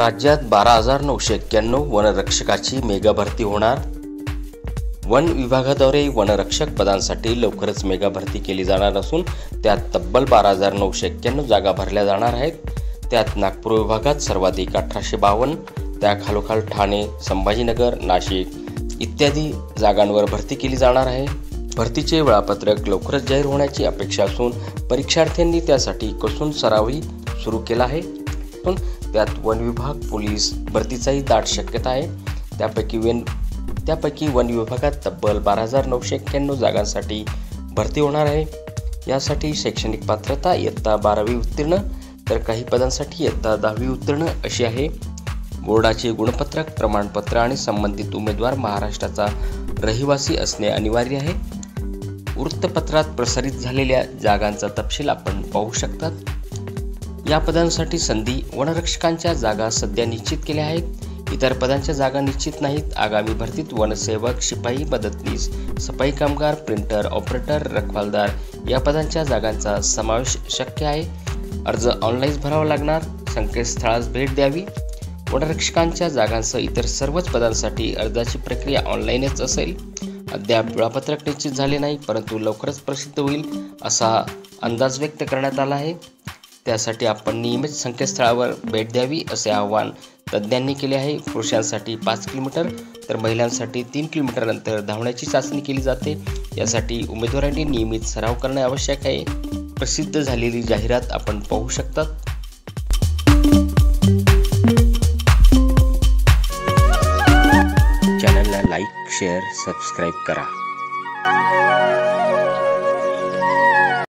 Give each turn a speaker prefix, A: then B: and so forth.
A: राज्यात 12,991 वनरक्षकाची मेगा भरती होणार। वन विभागाद्वारे वनरक्षक पदांसाठी लवकरच मेगा भरती केली जाणार असून त्यात तब्बल 12,991 जागा भरल्या जाणार आहेत। त्यात नागपूर विभागात सर्वाधिक 1852, त्याखालोखाल ठाणे, संभाजीनगर, नाशिक इत्यादी जागांवर भरती केली जाणार आहे। भरतीचे वेळापत्रक लवकरच जाहीर होण्याची अपेक्षा असून परीक्षार्थ्यांनी त्यासाठी कसून सरावही सुरू केला आहे। त्यात वन विभाग, पोलीस भरतीचाही दाट शक्यता आहे। त्यापैकी वन विभागात तब्बल 12,991 जागांसाठी भरती होणार आहे। यासाठी शैक्षणिक पात्रता इयत्ता 12वी उत्तीर्ण तर काही पदांसाठी इयत्ता 10वी उत्तीर्ण अशी आहे। बोर्डाचे गुणपत्रक, प्रमाणपत्र आणि संबंधित उमेदवार महाराष्ट्राचा रहिवासी असणे अनिवार्य आहे। वृत्तपत्रात प्रसारित झालेल्या जागांचा तपशील आपण पाहू शकतात। या पदांसाठी संधी वनरक्षकांच्या जागा सध्या निश्चित केल्या आहेत। इतर पदांच्या जागा निश्चित नाहीत। आगामी भरतीत वनसेवक, शिपाई, मदतनीस, सफाई कामगार, प्रिंटर, ऑपरेटर, रखवालदार या पदांच्या जागांचा समावेश शक्य आहे। अर्ज ऑनलाईन भरावा लागणार। संकेतस्थळास भेट द्यावी। वनरक्षकांच्या जागांसह इतर सर्वच पदांसाठी अर्जाची प्रक्रिया ऑनलाईनच असेल। अद्याप वेळापत्रक निश्चित झाले नाही, परंतु लवकरच प्रसिद्ध होईल असा अंदाज व्यक्त करण्यात आला आहे। त्यासाठी आपण नियमित संकेतस्थळावर भेट द्यावी असे आवाहन तज्ज्ञांनी केले आहे। पुरुषांसाठी 5 किलोमीटर तर महिलांसाठी 3 किलोमीटर अंतर धावण्याची चाचणी केली जाते। यासाठी उमेदवारांनी नियमित सराव करणे आवश्यक आहे। प्रसिद्ध झालेली जाहिरात आपण पाहू शकतात। चॅनलला लाईक, शेअर, सबस्क्राईब करा।